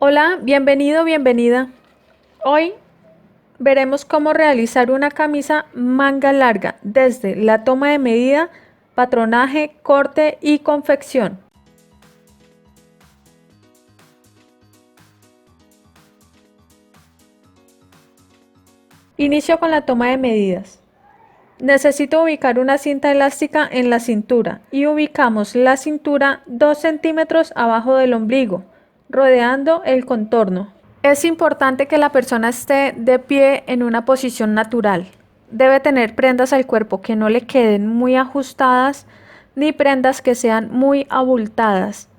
Hola, bienvenido, bienvenida. Hoy veremos cómo realizar una camisa manga larga desde la toma de medida, patronaje, corte y confección. Inicio con la toma de medidas. Necesito ubicar una cinta elástica en la cintura y ubicamos la cintura 2 centímetros abajo del ombligo, rodeando el contorno. Es importante que la persona esté de pie en una posición natural. Debe tener prendas al cuerpo que no le queden muy ajustadas ni prendas que sean muy abultadas.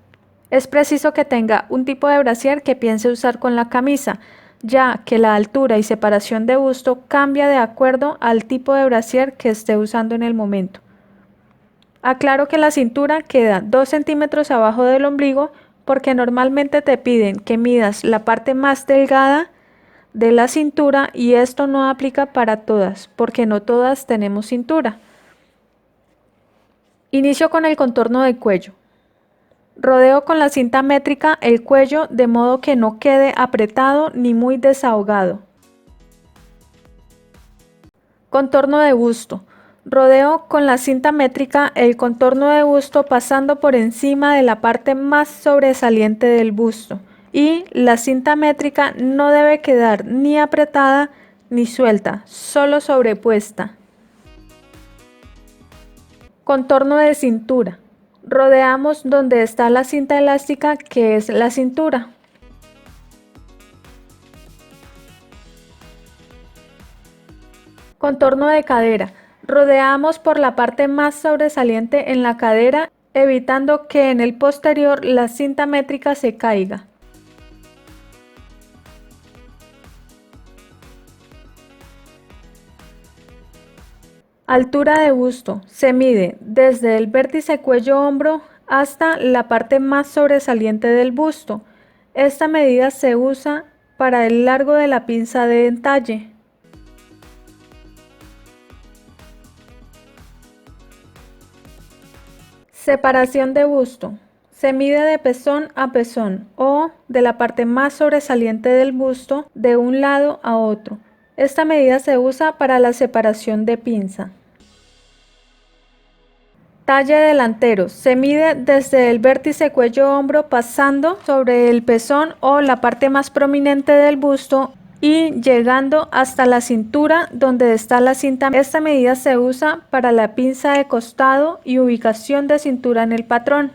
Es preciso que tenga un tipo de brasier que piense usar con la camisa, ya que la altura y separación de busto cambia de acuerdo al tipo de brasier que esté usando en el momento. Aclaro que la cintura queda 2 centímetros abajo del ombligo porque normalmente te piden que midas la parte más delgada de la cintura y esto no aplica para todas porque no todas tenemos cintura. Inicio con el contorno del cuello. Rodeo con la cinta métrica el cuello de modo que no quede apretado ni muy desahogado. Contorno de busto. Rodeo con la cinta métrica el contorno de busto pasando por encima de la parte más sobresaliente del busto y la cinta métrica no debe quedar ni apretada ni suelta, solo sobrepuesta. Contorno de cintura. Rodeamos donde está la cinta elástica que es la cintura. Contorno de cadera. Rodeamos por la parte más sobresaliente en la cadera, evitando que en el posterior la cinta métrica se caiga. Altura de busto. Se mide desde el vértice cuello-hombro hasta la parte más sobresaliente del busto. Esta medida se usa para el largo de la pinza de entalle. Separación de busto. Se mide de pezón a pezón o de la parte más sobresaliente del busto de un lado a otro. Esta medida se usa para la separación de pinza. Talle delantero. Se mide desde el vértice cuello-hombro pasando sobre el pezón o la parte más prominente del busto y llegando hasta la cintura donde está la cinta. Esta medida se usa para la pinza de costado y ubicación de cintura en el patrón.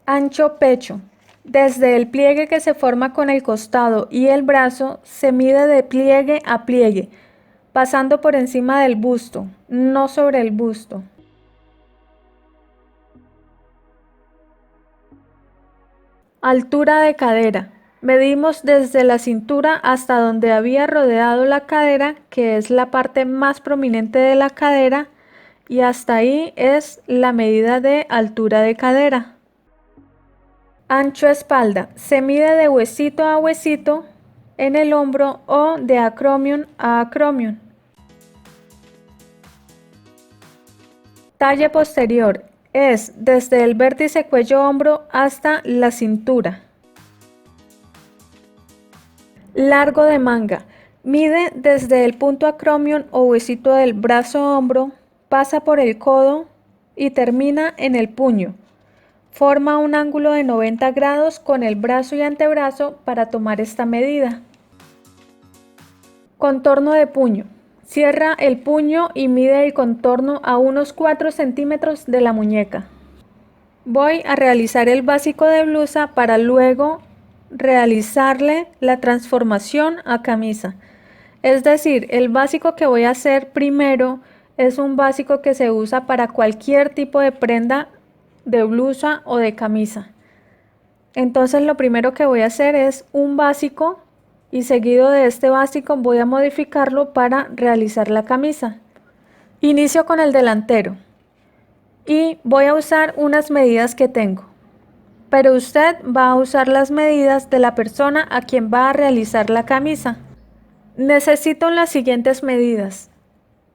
Ancho pecho. Desde el pliegue que se forma con el costado y el brazo se mide de pliegue a pliegue, pasando por encima del busto, no sobre el busto. Altura de cadera. Medimos desde la cintura hasta donde había rodeado la cadera, que es la parte más prominente de la cadera, y hasta ahí es la medida de altura de cadera. Ancho espalda. Se mide de huesito a huesito en el hombro o de acromion a acromion. Talle posterior. Es desde el vértice cuello-hombro hasta la cintura. Largo de manga. Mide desde el punto acromion o huesito del brazo-hombro, pasa por el codo y termina en el puño. Forma un ángulo de 90 grados con el brazo y antebrazo para tomar esta medida. Contorno de puño. Cierra el puño y mide el contorno a unos 4 centímetros de la muñeca. Voy a realizar el básico de blusa para luego realizarle la transformación a camisa. Es decir, el básico que voy a hacer primero es un básico que se usa para cualquier tipo de prenda de blusa o de camisa. Entonces lo primero que voy a hacer es un básico y seguido de este básico voy a modificarlo para realizar la camisa. Inicio con el delantero y voy a usar unas medidas que tengo, pero usted va a usar las medidas de la persona a quien va a realizar la camisa. Necesito las siguientes medidas: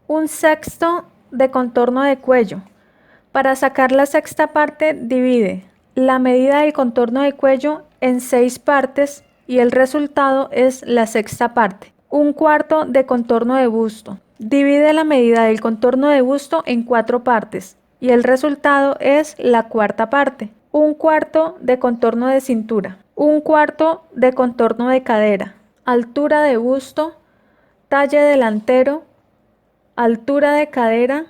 un sexto de contorno de cuello. Para sacar la sexta parte, divide la medida del contorno de cuello en 6 partes y el resultado es la sexta parte. 1/4 de contorno de busto. Divide la medida del contorno de busto en 4 partes y el resultado es la cuarta parte. 1/4 de contorno de cintura. 1/4 de contorno de cadera. Altura de busto, talle delantero, altura de cadera,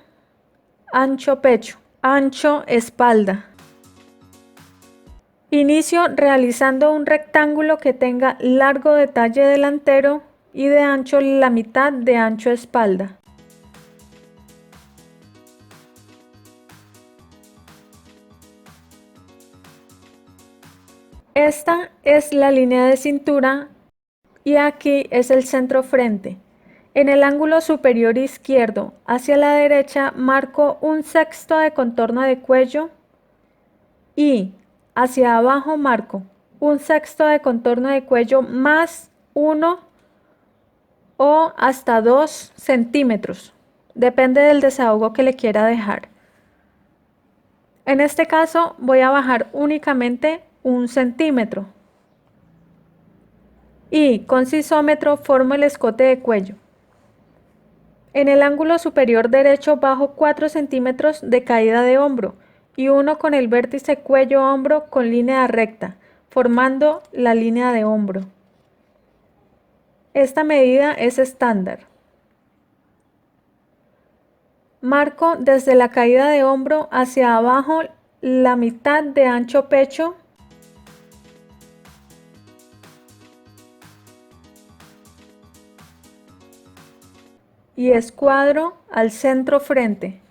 ancho pecho, ancho espalda. Inicio realizando un rectángulo que tenga largo de talle delantero y de ancho la mitad de ancho espalda. Esta es la línea de cintura y aquí es el centro frente. En el ángulo superior izquierdo hacia la derecha marco 1/6 de contorno de cuello y hacia abajo marco 1/6 de contorno de cuello más 1 o hasta 2 centímetros. Depende del desahogo que le quiera dejar. En este caso voy a bajar únicamente 1 centímetro. Y con sisómetro formo el escote de cuello. En el ángulo superior derecho bajo 4 centímetros de caída de hombro y 1 con el vértice cuello-hombro con línea recta, formando la línea de hombro. Esta medida es estándar. Marco desde la caída de hombro hacia abajo la mitad de ancho pecho y escuadro al centro frente.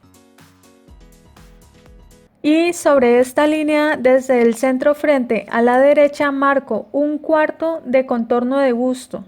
Y sobre esta línea desde el centro frente a la derecha marco 1/4 de contorno de busto.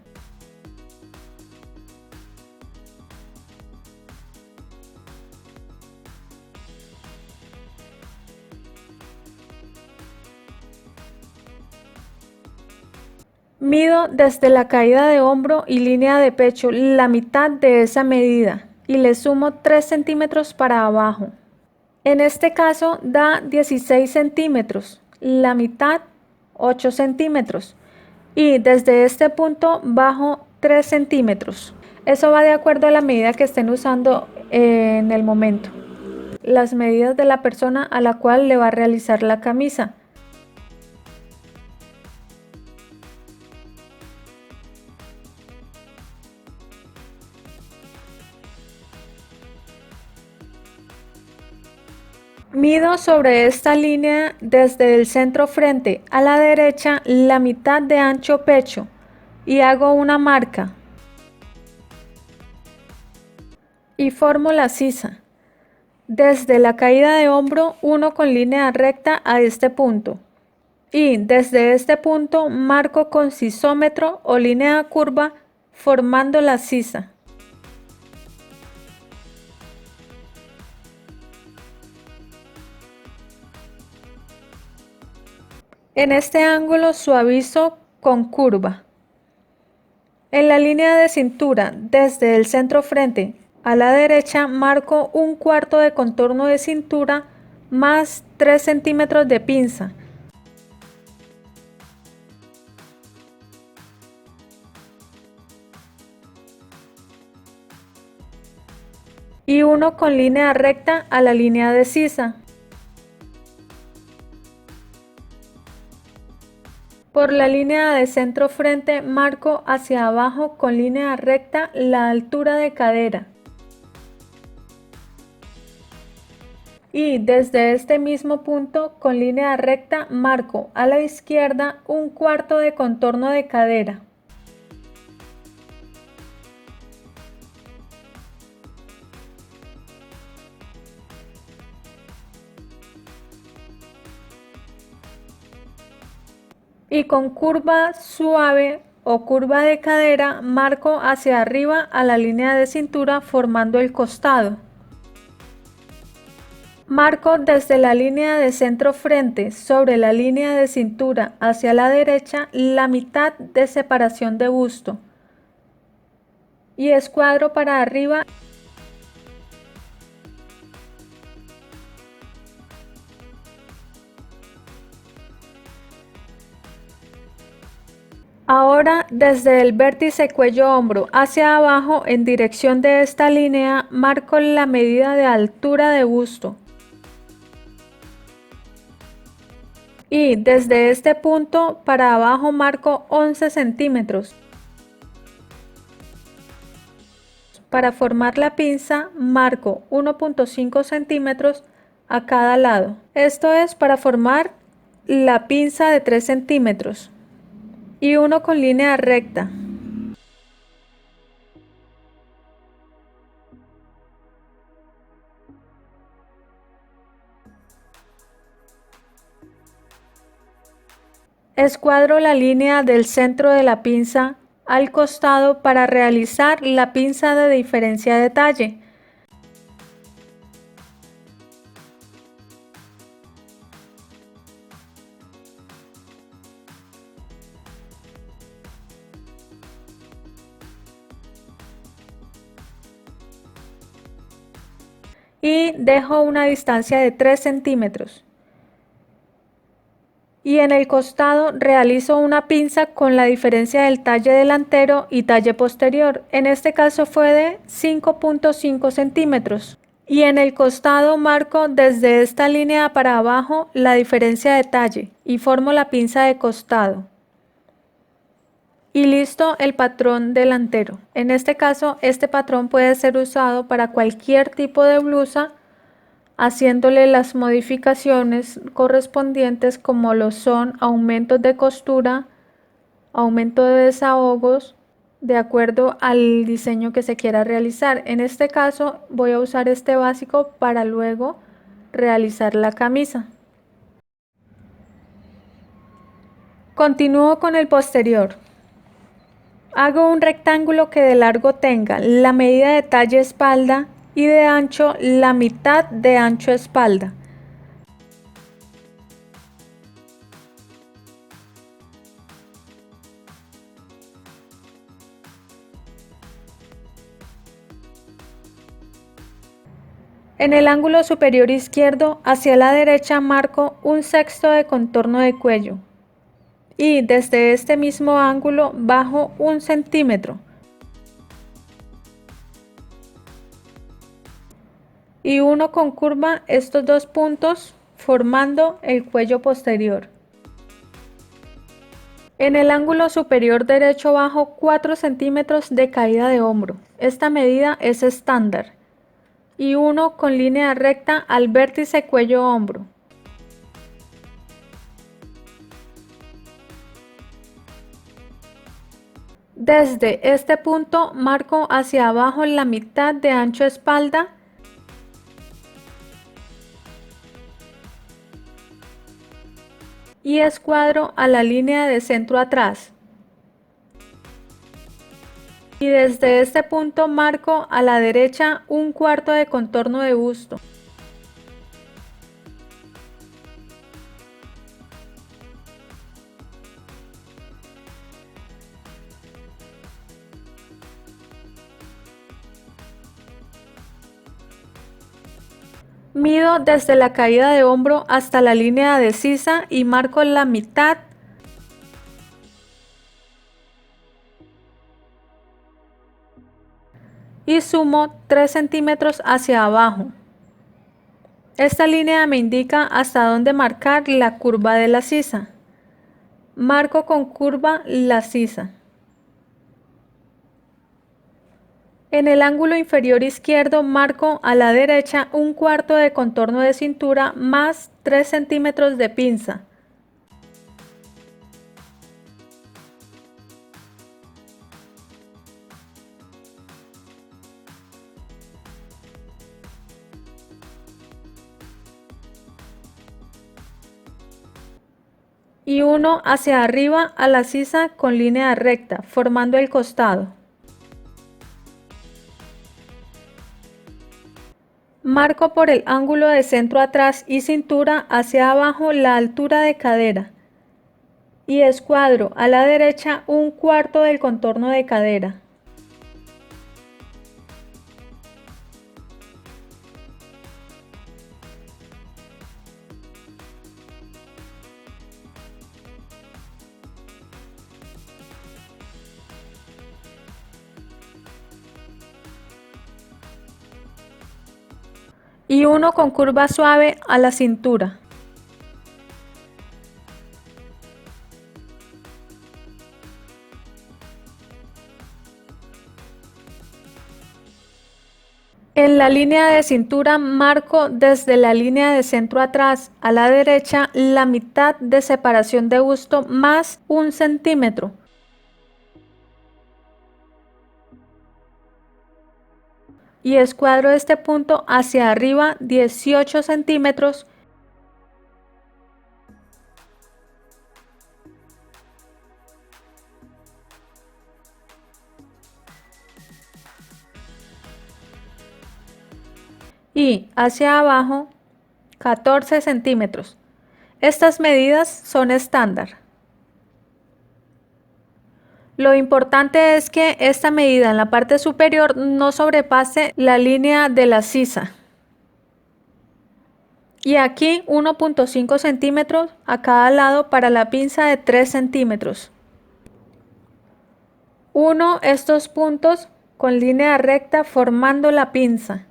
Mido desde la caída de hombro y línea de pecho la mitad de esa medida y le sumo 3 centímetros para abajo. En este caso da 16 centímetros, la mitad 8 centímetros y desde este punto bajo 3 centímetros. Eso va de acuerdo a la medida que estén usando en el momento. Las medidas de la persona a la cual le va a realizar la camisa. Mido sobre esta línea desde el centro frente a la derecha la mitad de ancho pecho y hago una marca y formo la sisa. Desde la caída de hombro 1 con línea recta a este punto y desde este punto marco con sisómetro o línea curva formando la sisa. En este ángulo suavizo con curva. En la línea de cintura, desde el centro frente a la derecha, marco 1/4 de contorno de cintura más 3 centímetros de pinza. Y 1 con línea recta a la línea de sisa. Por la línea de centro frente marco hacia abajo con línea recta la altura de cadera. Y desde este mismo punto con línea recta marco a la izquierda 1/4 de contorno de cadera. Y con curva suave o curva de cadera marco hacia arriba a la línea de cintura formando el costado. Marco desde la línea de centro frente sobre la línea de cintura hacia la derecha la mitad de separación de busto y escuadro para arriba. Ahora, desde el vértice cuello-hombro hacia abajo en dirección de esta línea, marco la medida de altura de busto. Y desde este punto para abajo marco 11 centímetros. Para formar la pinza marco 1.5 centímetros a cada lado. Esto es para formar la pinza de 3 centímetros y uno con línea recta. Escuadro la línea del centro de la pinza al costado para realizar la pinza de diferencia de talle. Y dejo una distancia de 3 centímetros. Y en el costado realizo una pinza con la diferencia del talle delantero y talle posterior. En este caso fue de 5.5 centímetros. Y en el costado marco desde esta línea para abajo la diferencia de talle y formo la pinza de costado. Y listo el patrón delantero. En este caso, este patrón puede ser usado para cualquier tipo de blusa, haciéndole las modificaciones correspondientes como lo son aumentos de costura, aumento de desahogos, de acuerdo al diseño que se quiera realizar. En este caso voy a usar este básico para luego realizar la camisa. Continúo con el posterior. Hago un rectángulo que de largo tenga la medida de talle espalda y de ancho la mitad de ancho espalda. En el ángulo superior izquierdo hacia la derecha marco 1/6 de contorno de cuello y desde este mismo ángulo bajo 1 centímetro y uno con curva estos dos puntos formando el cuello posterior. En el ángulo superior derecho bajo 4 centímetros de caída de hombro. Esta medida es estándar. Y uno con línea recta al vértice cuello-hombro. Desde este punto marco hacia abajo la mitad de ancho espalda y escuadro a la línea de centro atrás. Y desde este punto marco a la derecha 1/4 de contorno de busto. Mido desde la caída de hombro hasta la línea de sisa y marco la mitad y sumo 3 centímetros hacia abajo. Esta línea me indica hasta dónde marcar la curva de la sisa. Marco con curva la sisa. En el ángulo inferior izquierdo marco a la derecha 1/4 de contorno de cintura más 3 centímetros de pinza. Y uno hacia arriba a la sisa con línea recta, formando el costado. Marco por el ángulo de centro atrás y cintura hacia abajo la altura de cadera. Y escuadro a la derecha 1/4 del contorno de cadera. y uno con curva suave a la cintura. En la línea de cintura marco desde la línea de centro atrás a la derecha la mitad de separación de busto más 1 centímetro. Y escuadro este punto hacia arriba 18 centímetros. Y hacia abajo 14 centímetros. Estas medidas son estándar. Lo importante es que esta medida en la parte superior no sobrepase la línea de la sisa. Y aquí 1.5 centímetros a cada lado para la pinza de 3 centímetros. Uno estos puntos con línea recta formando la pinza.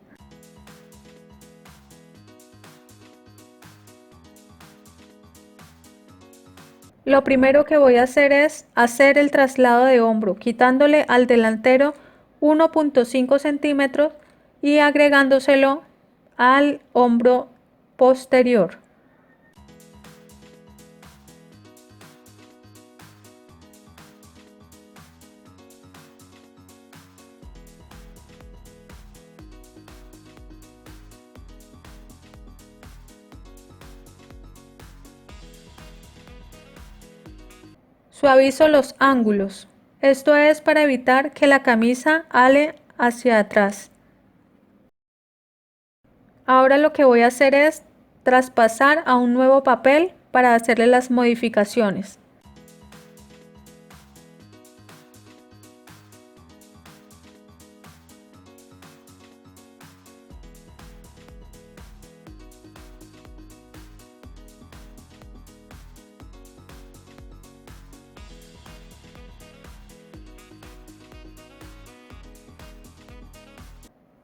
Lo primero que voy a hacer es hacer el traslado de hombro, quitándole al delantero 1.5 centímetros y agregándoselo al hombro posterior. Suavizo los ángulos. Esto es para evitar que la camisa ale hacia atrás. Ahora lo que voy a hacer es traspasar a un nuevo papel para hacerle las modificaciones.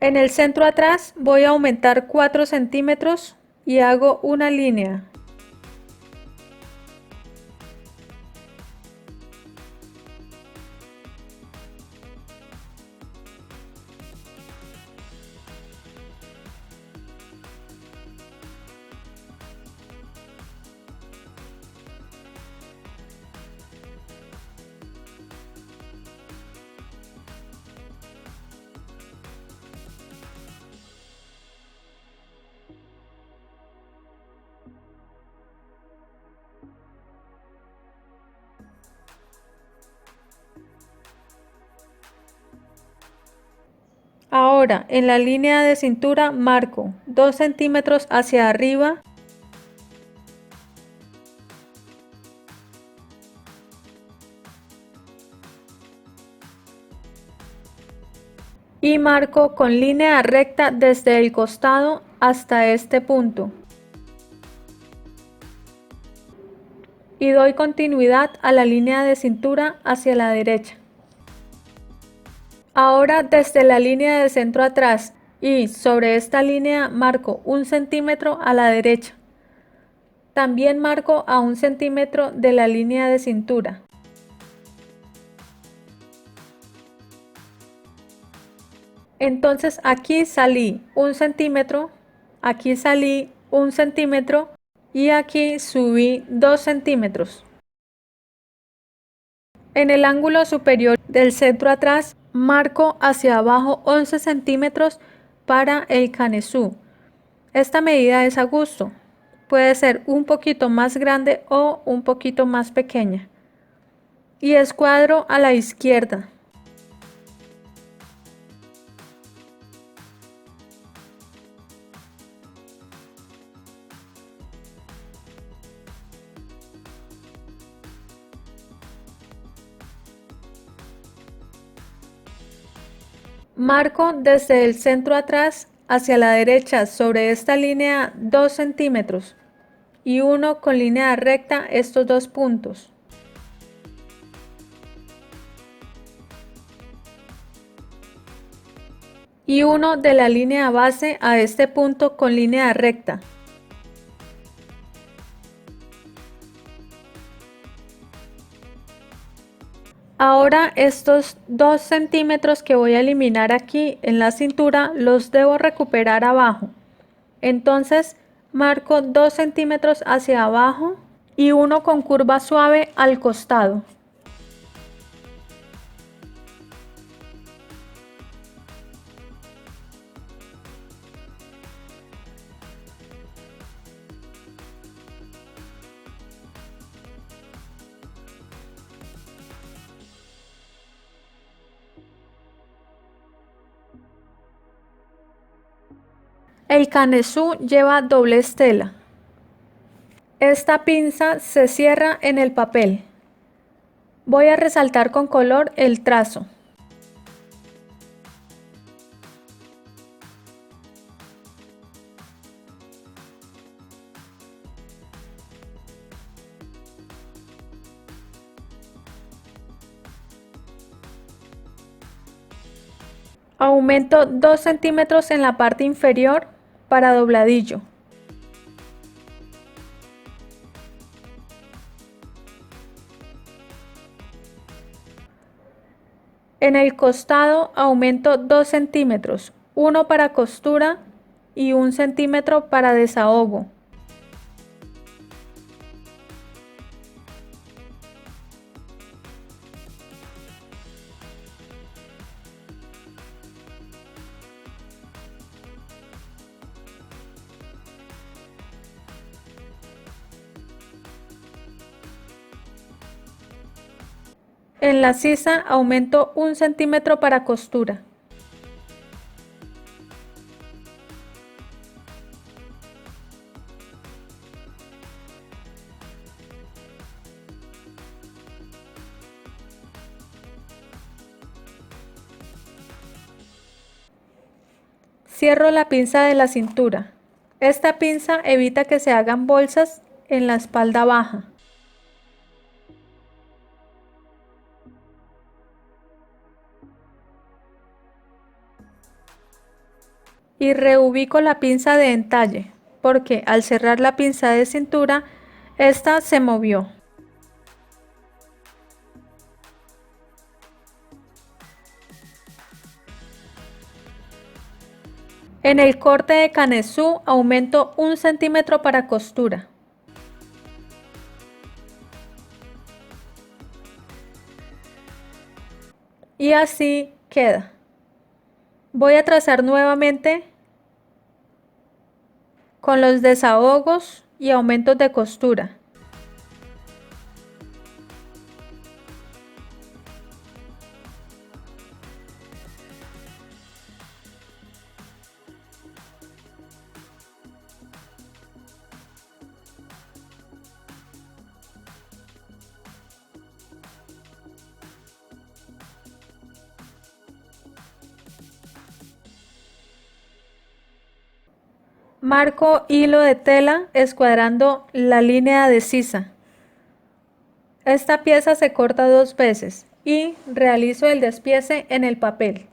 En el centro atrás voy a aumentar 4 centímetros y hago una línea. Ahora en la línea de cintura marco 2 centímetros hacia arriba y marco con línea recta desde el costado hasta este punto. Y doy continuidad a la línea de cintura hacia la derecha. Ahora desde la línea de centro atrás y sobre esta línea marco 1 centímetro a la derecha. También marco a 1 centímetro de la línea de cintura. Entonces aquí salí 1 centímetro, aquí salí 1 centímetro y aquí subí 2 centímetros. En el ángulo superior del centro atrás marco hacia abajo 11 centímetros para el canesú. Esta medida es a gusto. Puede ser un poquito más grande o un poquito más pequeña. Y escuadro a la izquierda. Marco desde el centro atrás hacia la derecha sobre esta línea 2 centímetros y uno con línea recta estos dos puntos. y uno de la línea base a este punto con línea recta. Ahora estos 2 centímetros que voy a eliminar aquí en la cintura los debo recuperar abajo. Entonces marco 2 centímetros hacia abajo y uno con curva suave al costado. El canesú lleva doble estela. Esta pinza se cierra en el papel. Voy a resaltar con color el trazo. Aumento 2 centímetros en la parte inferior para dobladillo. En el costado aumento 2 centímetros, uno para costura y 1 centímetro para desahogo. En la sisa aumento 1 centímetro para costura. Cierro la pinza de la cintura. Esta pinza evita que se hagan bolsas en la espalda baja. Y reubico la pinza de entalle, porque al cerrar la pinza de cintura, esta se movió. En el corte de canesú aumento 1 centímetro para costura. Y así queda. Voy a trazar nuevamente con los desahogos y aumentos de costura. Marco hilo de tela escuadrando la línea de sisa. Esta pieza se corta 2 veces y realizo el despiece en el papel.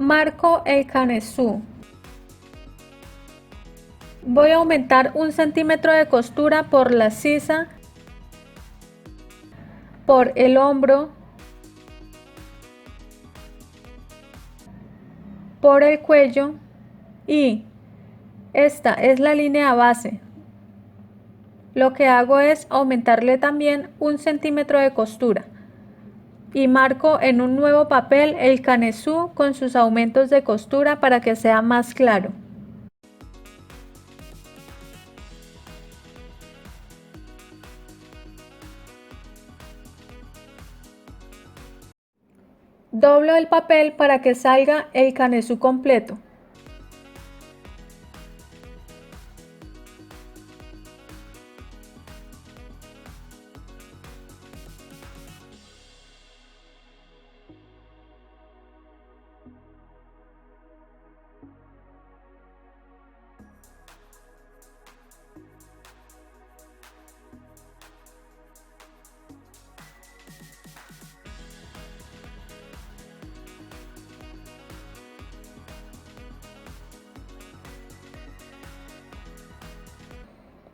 Marco el canesú. Voy a aumentar 1 centímetro de costura por la sisa, por el hombro, por el cuello y esta es la línea base. Lo que hago es aumentarle también 1 centímetro de costura. Y marco en un nuevo papel el canesú con sus aumentos de costura para que sea más claro. Doblo el papel para que salga el canesú completo.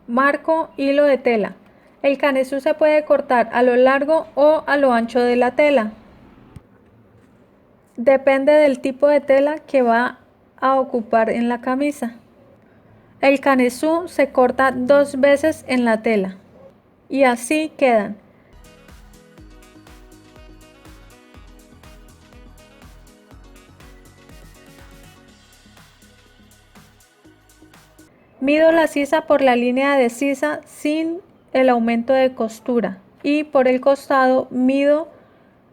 Marco hilo de tela. El canesú se puede cortar a lo largo o a lo ancho de la tela. Depende del tipo de tela que va a ocupar en la camisa. El canesú se corta 2 veces en la tela y así quedan. Mido la sisa por la línea de sisa sin el aumento de costura y por el costado mido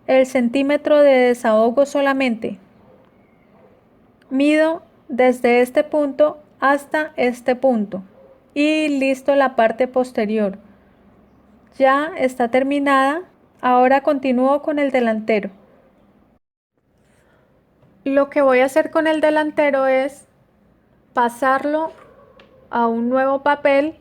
el centímetro de desahogo solamente. Mido desde este punto hasta este punto y listo la parte posterior. Ya está terminada. Ahora continúo con el delantero. Lo que voy a hacer con el delantero es pasarlo a un nuevo papel.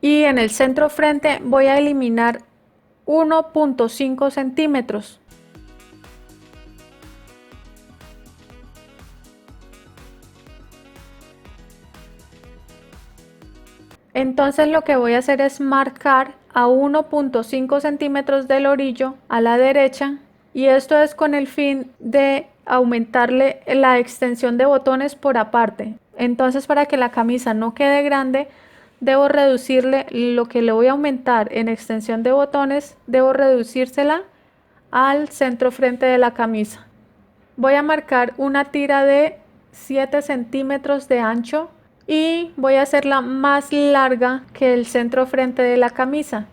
Y en el centro frente voy a eliminar 1.5 centímetros. Entonces lo que voy a hacer es marcar a 1.5 centímetros del orillo a la derecha, y esto es con el fin de aumentarle la extensión de botones por aparte. Entonces, para que la camisa no quede grande, debo reducirle lo que le voy a aumentar en extensión de botones, debo reducírsela al centro frente de la camisa. Voy a marcar una tira de 7 centímetros de ancho y voy a hacerla más larga que el centro frente de la camisa.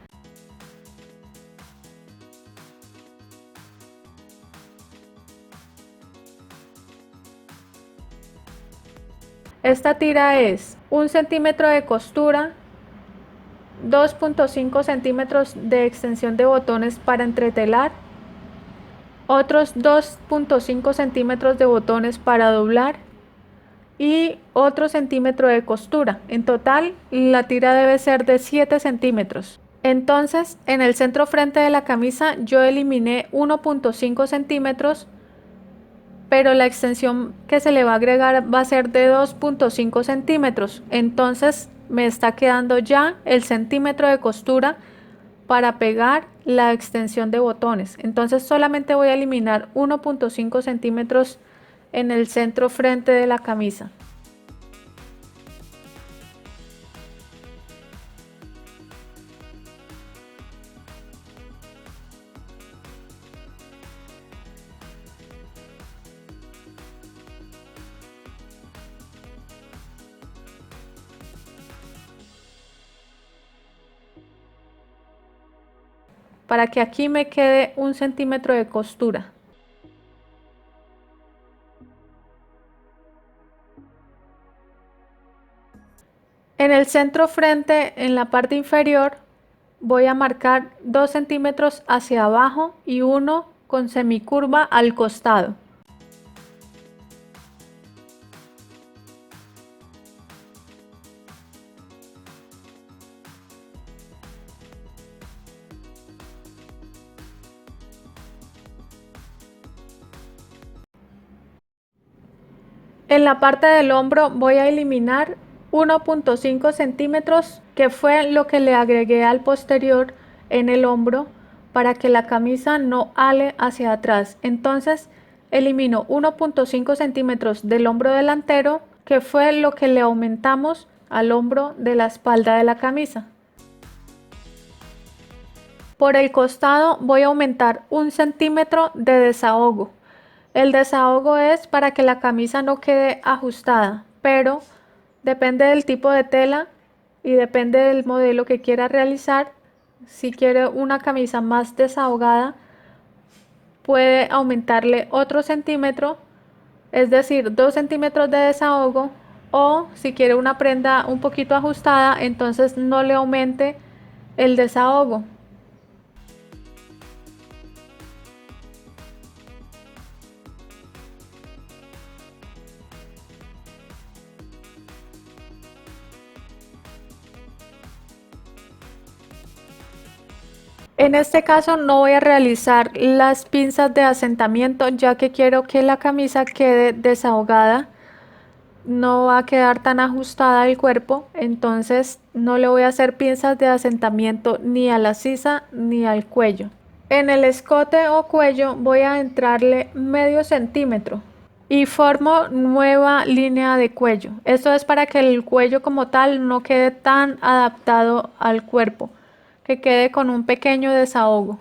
Esta tira es 1 centímetro de costura, 2.5 centímetros de extensión de botones para entretelar, otros 2.5 centímetros de botones para doblar y otro centímetro de costura. En total, la tira debe ser de 7 centímetros. Entonces, en el centro frente de la camisa yo eliminé 1.5 centímetros, pero la extensión que se le va a agregar va a ser de 2.5 centímetros. Entonces me está quedando ya el centímetro de costura para pegar la extensión de botones. Entonces solamente voy a eliminar 1.5 centímetros en el centro frente de la camisa. Para que aquí me quede 1 centímetro de costura. En el centro frente, en la parte inferior, voy a marcar 2 centímetros hacia abajo y 1 con semicurva al costado. En la parte del hombro voy a eliminar 1.5 centímetros, que fue lo que le agregué al posterior en el hombro para que la camisa no ale hacia atrás. Entonces elimino 1.5 centímetros del hombro delantero, que fue lo que le aumentamos al hombro de la espalda de la camisa. Por el costado voy a aumentar 1 centímetro de desahogo. El desahogo es para que la camisa no quede ajustada, pero depende del tipo de tela y depende del modelo que quiera realizar. Si quiere una camisa más desahogada, puede aumentarle otro centímetro es decir, 2 centímetros de desahogo, o si quiere una prenda un poquito ajustada, entonces no le aumente el desahogo. En este caso no voy a realizar las pinzas de asentamiento, ya que quiero que la camisa quede desahogada, no va a quedar tan ajustada el cuerpo, entonces no le voy a hacer pinzas de asentamiento ni a la sisa ni al cuello. En el escote o cuello voy a entrarle medio centímetro y formo nueva línea de cuello. Esto es para que el cuello como tal no quede tan adaptado al cuerpo, que quede con un pequeño desahogo.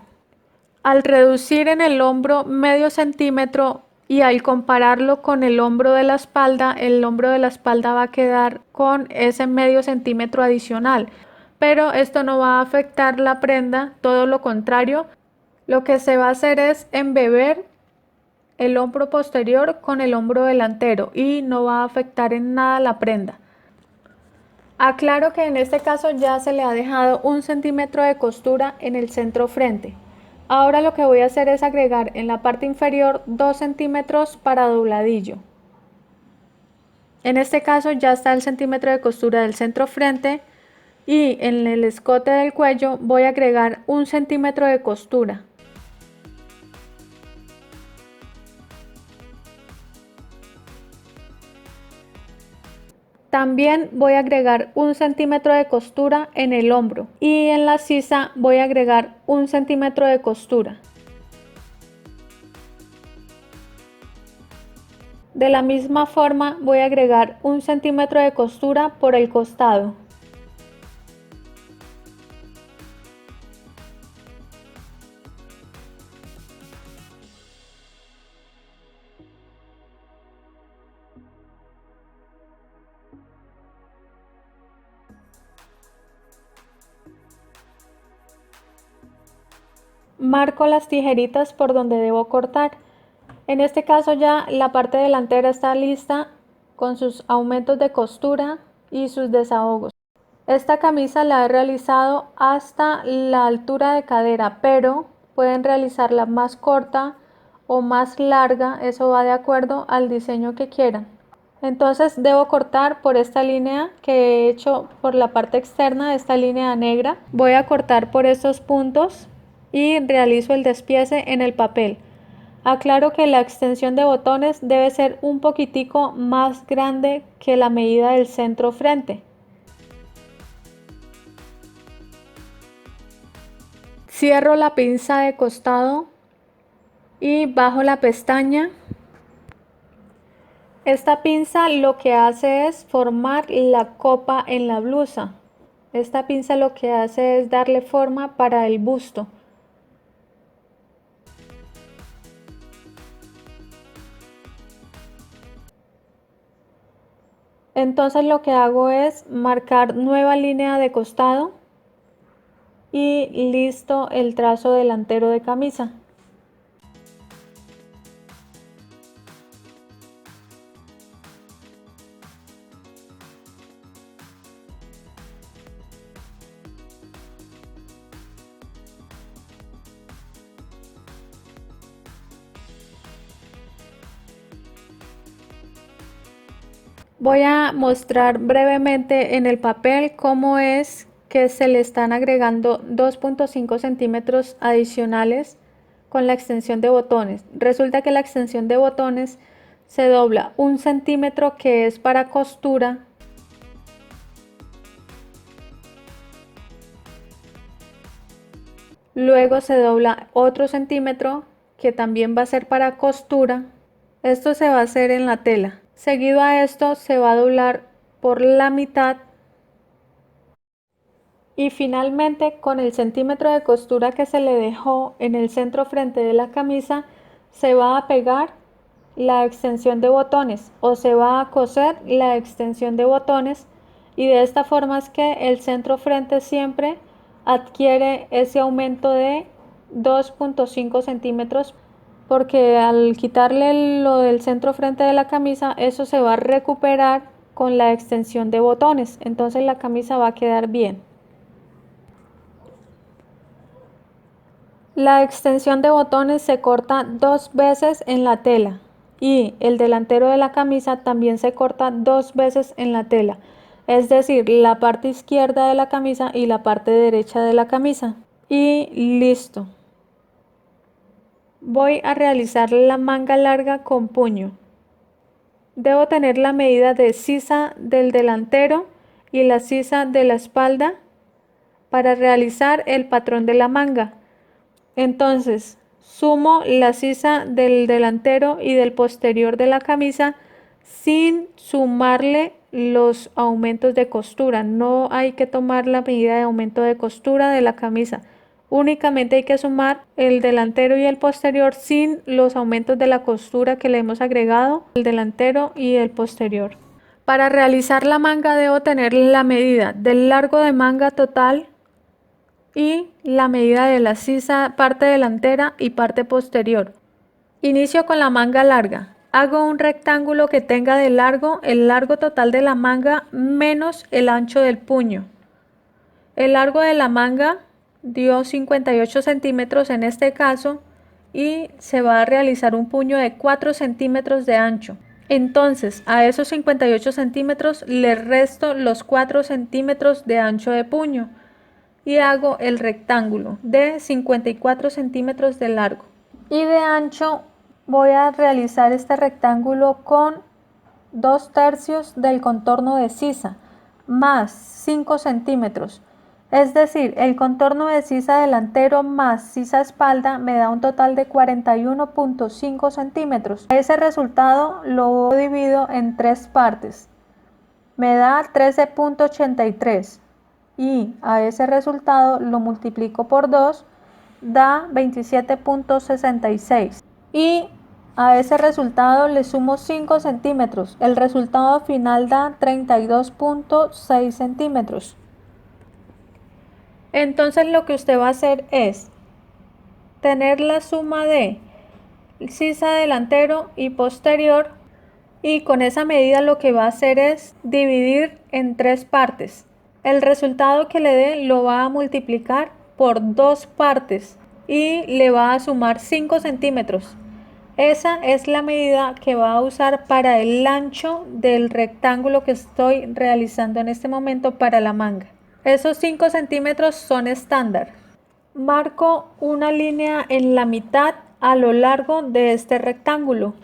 Al reducir en el hombro medio centímetro y al compararlo con el hombro de la espalda va a quedar con ese medio centímetro adicional. Pero esto no va a afectar la prenda, todo lo contrario. Lo que se va a hacer es embeber el hombro posterior con el hombro delantero y no va a afectar en nada la prenda. Aclaro que en este caso ya se le ha dejado 1 centímetro de costura en el centro frente. Ahora lo que voy a hacer es agregar en la parte inferior 2 centímetros para dobladillo. En este caso ya está el centímetro de costura del centro frente y en el escote del cuello voy a agregar 1 centímetro de costura. También voy a agregar 1 centímetro de costura en el hombro y en la sisa voy a agregar 1 centímetro de costura. De la misma forma voy a agregar 1 centímetro de costura por el costado. Marco las tijeritas por donde debo cortar. En este caso ya la parte delantera está lista con sus aumentos de costura y sus desahogos. Esta camisa la he realizado hasta la altura de cadera, pero pueden realizarla más corta o más larga, eso va de acuerdo al diseño que quieran. Entonces debo cortar por esta línea que he hecho por la parte externa de esta línea negra. Voy a cortar por estos puntos y realizo el despiece en el papel. Aclaro que la extensión de botones debe ser un poquitico más grande que la medida del centro frente. Cierro la pinza de costado y bajo la pestaña. Esta pinza lo que hace es formar la copa en la blusa. Esta pinza lo que hace es darle forma para el busto. Entonces lo que hago es marcar nueva línea de costado y listo el trazo delantero de camisa. Voy a mostrar brevemente en el papel cómo es que se le están agregando 2.5 centímetros adicionales con la extensión de botones. Resulta que la extensión de botones se dobla 1 centímetro que es para costura, luego se dobla otro centímetro que también va a ser para costura. Esto se va a hacer en la tela. Seguido a esto se va a doblar por la mitad y finalmente con el centímetro de costura que se le dejó en el centro frente de la camisa se va a pegar la extensión de botones o se va a coser la extensión de botones y de esta forma es que el centro frente siempre adquiere ese aumento de 2.5 centímetros. porque al quitarle lo del centro frente de la camisa, eso se va a recuperar con la extensión de botones, entonces la camisa va a quedar bien. La extensión de botones se corta 2 veces en la tela y el delantero de la camisa también se corta 2 veces en la tela, es decir, la parte izquierda de la camisa y la parte derecha de la camisa. Y listo. Voy a realizar la manga larga con puño. Debo tener la medida de sisa del delantero y la sisa de la espalda para realizar el patrón de la manga. Entonces, sumo la sisa del delantero y del posterior de la camisa sin sumarle los aumentos de costura. No hay que tomar la medida de aumento de costura de la camisa. Únicamente hay que sumar el delantero y el posterior sin los aumentos de la costura que le hemos agregado, el delantero y el posterior. Para realizar la manga debo tener la medida del largo de manga total y la medida de la sisa parte delantera y parte posterior. Inicio con la manga larga. Hago un rectángulo que tenga de largo el largo total de la manga menos el ancho del puño. El largo de la manga dio 58 centímetros en este caso y se va a realizar un puño de 4 centímetros de ancho. Entonces a esos 58 centímetros le resto los 4 centímetros de ancho de puño y hago el rectángulo de 54 centímetros de largo. Y de ancho voy a realizar este rectángulo con 2/3 del contorno de sisa más 5 centímetros. Es decir, el contorno de sisa delantero más sisa espalda me da un total de 41.5 centímetros. Ese resultado lo divido en 3 partes. Me da 13.83 y a ese resultado lo multiplico por 2, da 27.66 y a ese resultado le sumo 5 centímetros. El resultado final da 32.6 centímetros. Entonces lo que usted va a hacer es tener la suma de sisa delantero y posterior y con esa medida lo que va a hacer es dividir en 3 partes. El resultado que le dé lo va a multiplicar por 2 partes y le va a sumar 5 centímetros. Esa es la medida que va a usar para el ancho del rectángulo que estoy realizando en este momento para la manga. Esos 5 centímetros son estándar. Marco una línea en la mitad a lo largo de este rectángulo.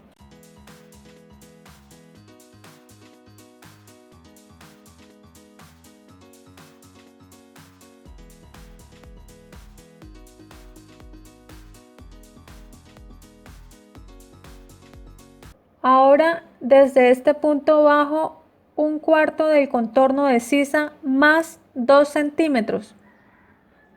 Ahora desde este punto bajo 1/4 del contorno de sisa más 2 centímetros.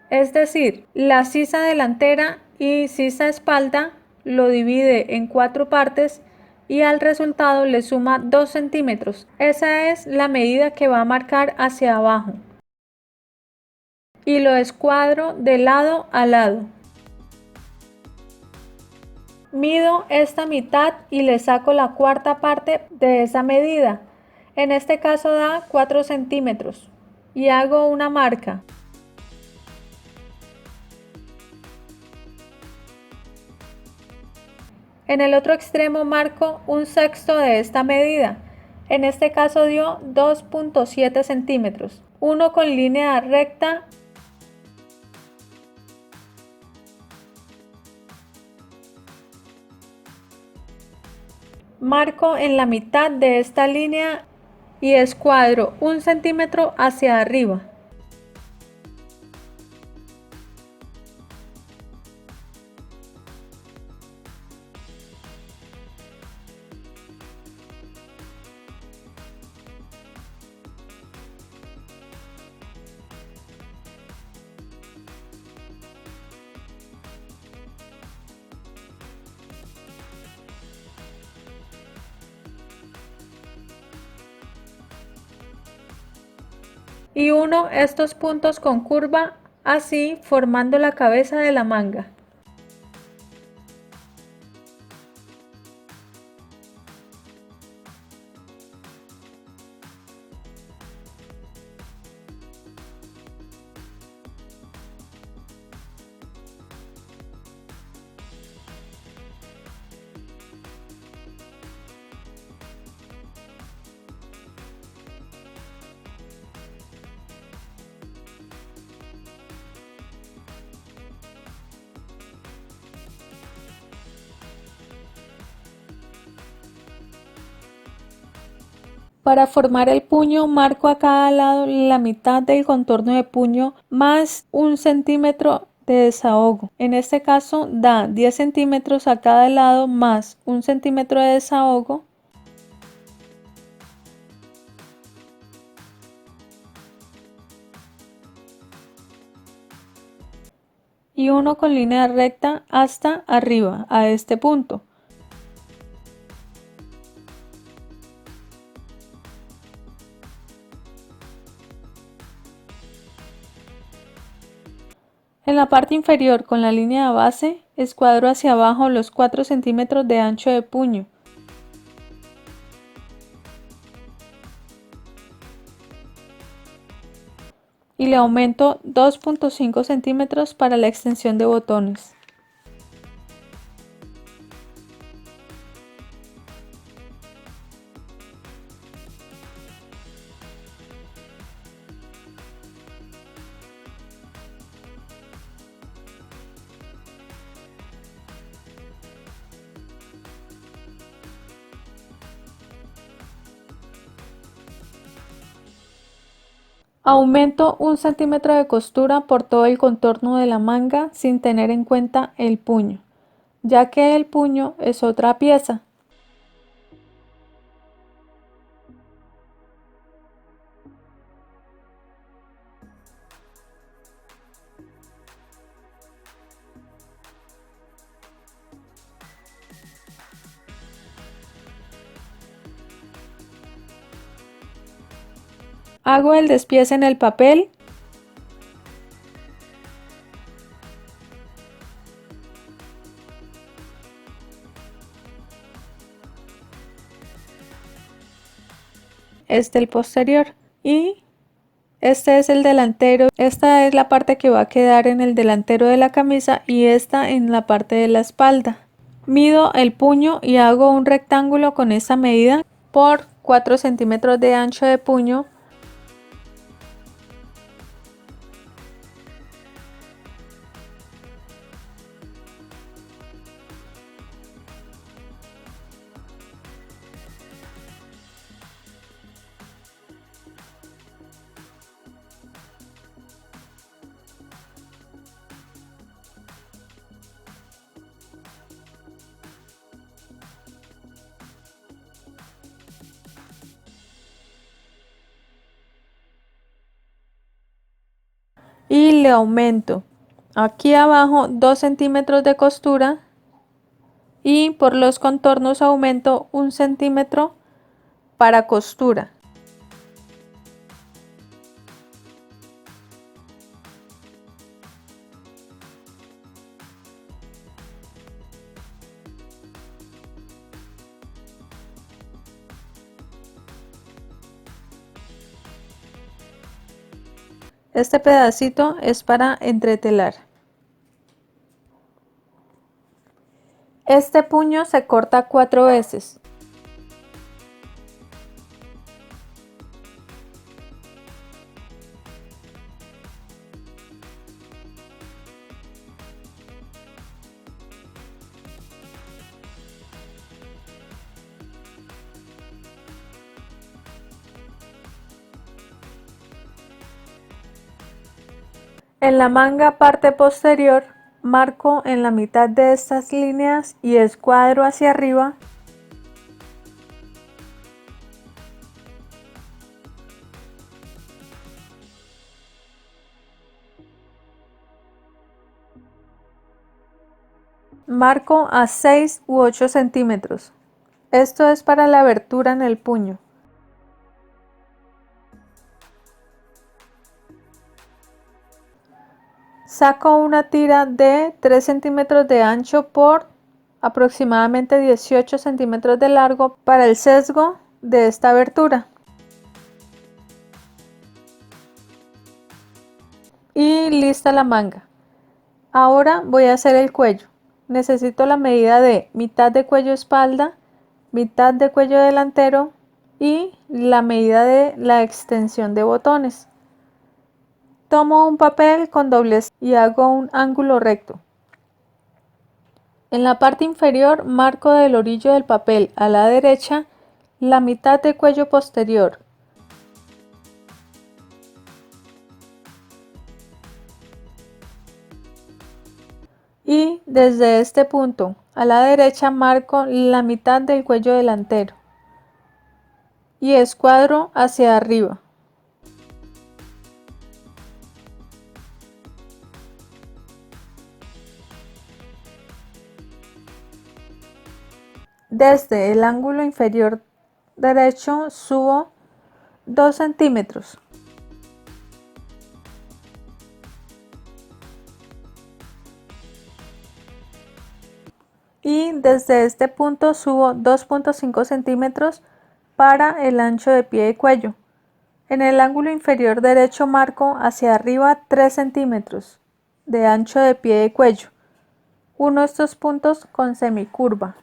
Es decir, la sisa delantera y sisa espalda lo divide en 4 partes y al resultado le suma 2 centímetros. Esa es la medida que va a marcar hacia abajo. Y lo escuadro de lado a lado. Mido esta mitad y le saco la 1/4 parte de esa medida. En este caso da 4 centímetros. Y hago una marca. En el otro extremo marco 1/6 de esta medida. En este caso dio 2.7 centímetros. Uno con línea recta. Marco en la mitad de esta línea y escuadro 1 centímetro hacia arriba. Y uno estos puntos con curva, así formando la cabeza de la manga. Para formar el puño, marco a cada lado la mitad del contorno de puño más 1 centímetro de desahogo. En este caso da 10 centímetros a cada lado más 1 centímetro de desahogo. Y uno con línea recta hasta arriba, a este punto. En la parte inferior con la línea de base, escuadro hacia abajo los 4 centímetros de ancho de puño. Y le aumento 2.5 centímetros para la extensión de botones. Aumento 1 centímetro de costura por todo el contorno de la manga sin tener en cuenta el puño, ya que el puño es otra pieza. Hago el despiece en el papel. Este el posterior y este es el delantero. Esta es la parte que va a quedar en el delantero de la camisa y esta en la parte de la espalda. Mido el puño y hago un rectángulo con esta medida por 4 centímetros de ancho de puño. Y le aumento aquí abajo 2 centímetros de costura y por los contornos aumento 1 centímetro para costura. Este pedacito es para entretelar. Este puño se corta 4 veces. En la manga parte posterior marco en la mitad de estas líneas y escuadro hacia arriba. Marco a 6 u 8 centímetros. Esto es para la abertura en el puño. Saco una tira de 3 centímetros de ancho por aproximadamente 18 centímetros de largo para el sesgo de esta abertura. Y lista la manga. Ahora voy a hacer el cuello. Necesito la medida de mitad de cuello espalda, mitad de cuello delantero y la medida de la extensión de botones. Tomo un papel con doblez y hago un ángulo recto. En la parte inferior marco del orillo del papel a la derecha la mitad de cuello posterior. Y desde este punto a la derecha marco la mitad del cuello delantero y escuadro hacia arriba. Desde el ángulo inferior derecho subo 2 centímetros. Y desde este punto subo 2.5 centímetros para el ancho de pie y cuello. En el ángulo inferior derecho marco hacia arriba 3 centímetros de ancho de pie y cuello. Uno de estos puntos con semicurva.